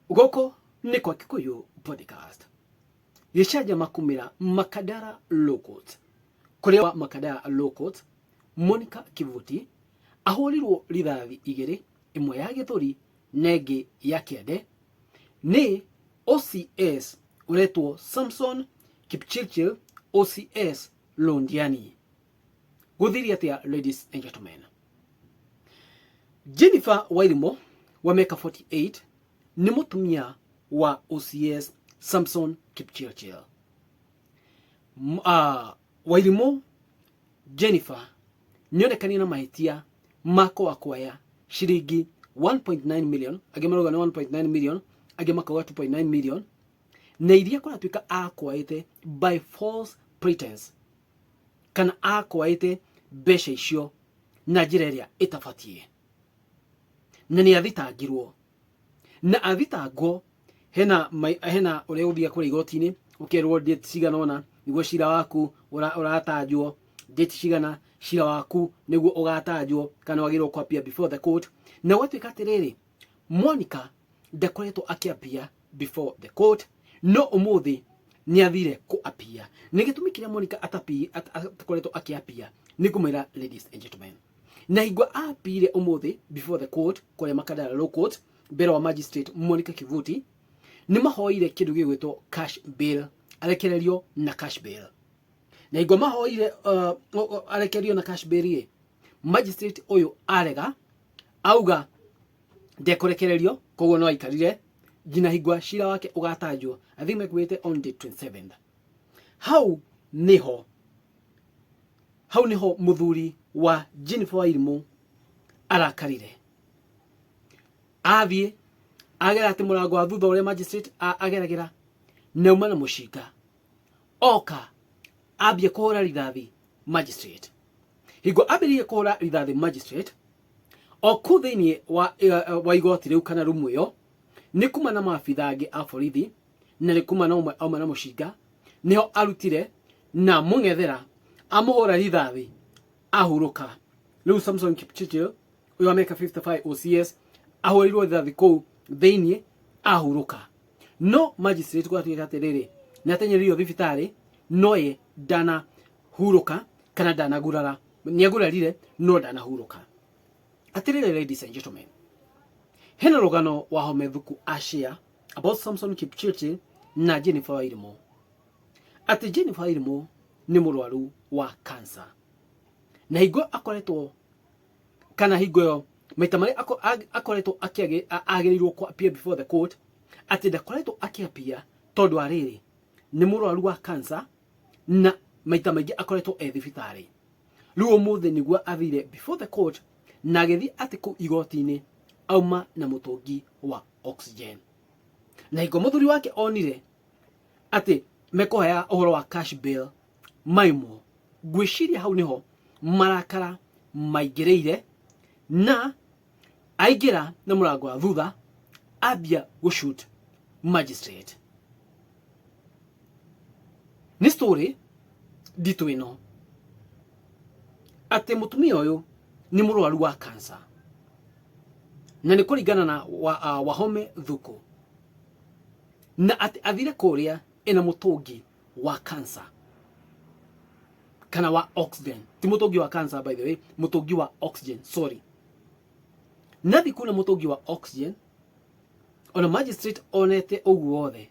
Goko nĩ kwa Kikuyu podcast. Gĩcanjama makumĩra Makadara Law Court. Kũrĩa Makadara Law Court, Monica Kivuti ahũrirwo rithathi igĩrĩ, ĩmwe ya gĩthũri na ĩngĩ ya kĩande nĩ OCS ũretwo Samson Kipchirchir OCS Londiani. Gũthiria atĩa, ladies and gentlemen? Jennifer Wairimu wa miaka 48 ni mutumia wa OCS Samson Kipchirchir. Wairimu Jennifer nionekanie na mahitia mako wa kuaya shiringi 1.9 million, agimaruga na 1.9 million, agimaka 2.9 million, na iria kuratuika akwaite by false pretense, kana akwaite besha icio na njira iria itafatie, na ni athitangirwo na athitangwo hena uria uthia kuri igoti-ini ukerwo date cigana ona niguo cira waku uratanjwo, date cigana cira waku niguo ugatanjwo kana wagirwo kwapia before the court. Na watuika atiriri, Monica ndakoretwo akiapia before the court, no umuthi ni athire kuapia. Ni gitumi kiria Monica atakoretwo akiapia ni kumira, ladies and gentlemen, na higwa apire umuthi before the court kuria Makadara Law Court mbere wa magistrate Monica Kivuti ni mahoire kindu gigwitwo cash bail, arekererio na cash bail. Na higwa mahoire arekererio na cash bail, magistrate uyu arega auga ndekorekererio, koguo no aikarire jina higwa shira wake ugatanjwo, I think mekwite on the 27th. Hau niho muthuri wa Jennifer Wairimu arakarire, athie agera ati murango wa thutha uria magistrate ageragera neuma na mushinga, oka ambie kuhura rithathi magistrate. Higwa ambirie kuhura rithathi magistrate, o ku thiini wa igoti riu kana rumu iyo ni kuma na maabitha angi a borithi na ni kuma na umwe auma na mushinga, niho arutire na mungethera amuhura rithathi ahuruka. Riu Samson Kipchirchir uyu wa miaka 55 OCS ahurirwo rithathi kuu thiini ahuruka, no magistrate gwatuika atiriri na atenyererio thibitari no ye dana huruka kana dana gurara, ni agurarire no dana huruka. Atiriri, ladies and gentlemen, hena rugano wa Homethuku ashia about Samson Kipchirchir na Jennifer Wairimu. Ati Jennifer Wairimu ni murwaru wa cancer, na higo akoretwo kana higo yo maita mari akoretwo agirirwo kwapia before the court, ati ndakoretwo akiapia tondu ariri ni murwaru wa cancer na maita maingi akoretwo thibitari. Riu umuthi niguo athire before the court na agithi ati ku igoti-ini auma na mutungi wa oxygen, na higo muthuri wake onire ati mekohaya uhoro wa cash bail maimo. Gwiciria hau niho marakara maigireire na aigira na murango wa thutha ambia gushoot magistrate. Ni story ditu ino ati mutumia uyu ni murwaru wa cancer na ni kuringana na Wahome Thuku, na ati athire kuria ina mutungi wa cancer kana wa oxygen, ti mutungi wa cancer by the way, mutungi wa oxygen, sorry. Nathi kuna mutungi wa oxygen, ona magistrate onete uguo wothe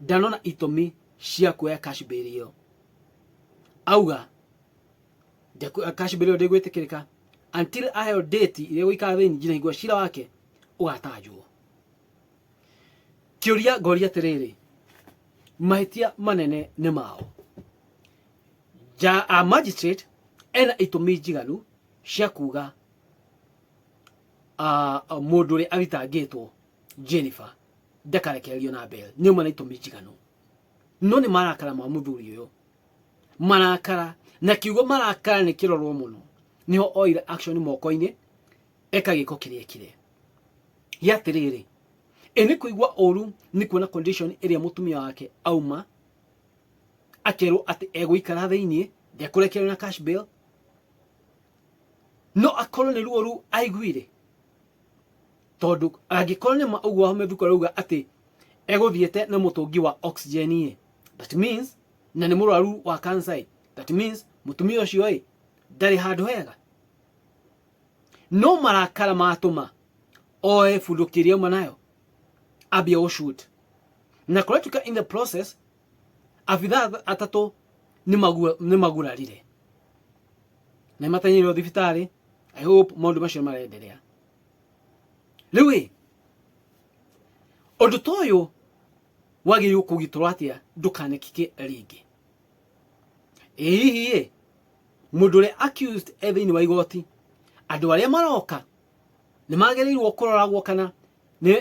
ndanona itumi cia kuoya cash bail iyo, auga cash bail ndegwitikirika until ayo date ile wika thini jina igwa shira wake ugatanjwo. Kiuria goria terere, mahitia manene ni mao ja magistrate ena itumi njiganu cia kuga mundu uri athitangitwo Jennifer ndakarekererio na bail, ni umwe na itumi njiganu, no ni marakara ma muthuri uyu, marakara na kiugo marakara ni kirorwo muno, niho oire action moko-ini eka giko kiria kire yatiriri. Eni kuigwa oru ni kuona condition iria mutumia wake auma akerwo ati egwikara thiini ndekurekererio na cash bail, no akorwo ni ruo ru aiguire tondu angikorwo nĩ ma ũguo Ahmed Kuruga ati eguthiete na mutungi wa oxygen that means na nĩ mũrwaru wa cancer that means mutumia ũcio ndari handu hega no marakara matuma oe fundukiria manayo abia ushoot na kuretuka in the process afidha atatu ni magurarire na matanyiro thibitari. I hope maundu macio marenderea riu undu toyo wagiriu kugiturwa atia ndukanekike ringi hihi mundu uri accused ethiini wa igoti andu aria maroka ni magereirwo kuroragwo kana ni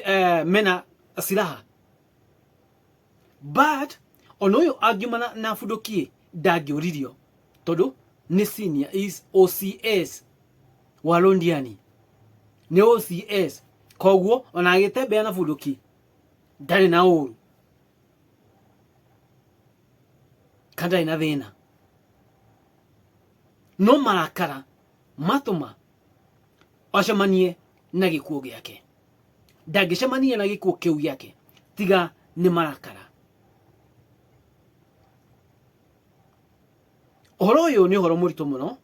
mena silaha but onoyo agimana na fundukie ndagiuririo tondu ni senior is OCS wa Londiani ni OCS koguo ona agitembea na funduki ndari na uru kada ina thina no marakara matuma acemanie na gikuo giake ndangicemanie na gikuo kiu giake tiga ni marakara. Uhoro uyu ni uhoro muritu muno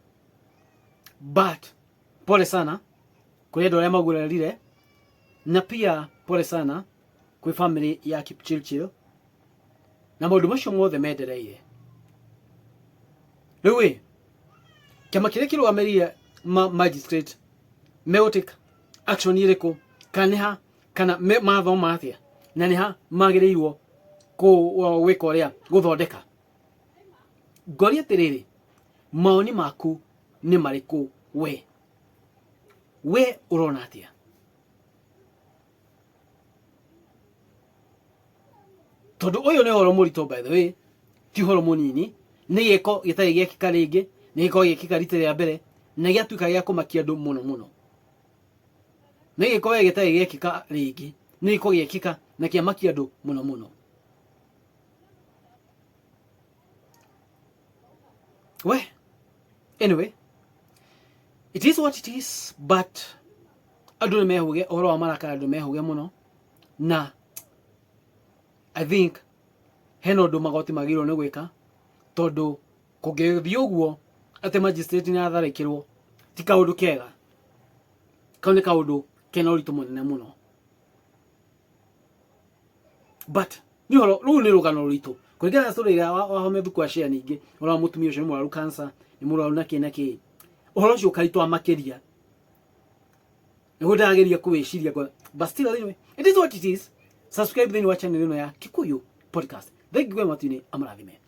but pole sana kuri andu aria magurarire na pia pole sana kwi family ya Kipchirchir na maundu macio mothe mendereire. Riu kiama kiria kirugamiriire magistrate meotic action iriku kana mathoma atia na niha magireirwo ku wika uria guthondeka ngori atiriri maoni maku ni mariku we urona atia? Tondu uyu ni horo murito by the way ti horo munini ni giko gitari giekika ringi ni giko giekika rite ria mbere na giatuika gia kumakia andu muno ni giko gitari giekika ringi ni giko giekika na kiamakia andu muno. Well, anyway, it is what it is, but andu ni mehuge uhoro wa marakara andu mehuge muno na I think heno undu magoti magirwo ni gwika tondu kungithii uguo ate magistrate ni atharikirwo ti kaundu kega kau ni kaundu kena uritu munene muno but ni horo ru ni rugano ruritu kuringana na story ya Ahmed Kuruga share ningi ora mutumia ucio ni muraru cancer ni muraru na kinaki uhoro ucio karitwa makiria ni hundageria kuwiciria but still anyway it is what it is. Subscribe then watch channel ino ya Kikuyu Podcast. Thank you very much. Amarathime.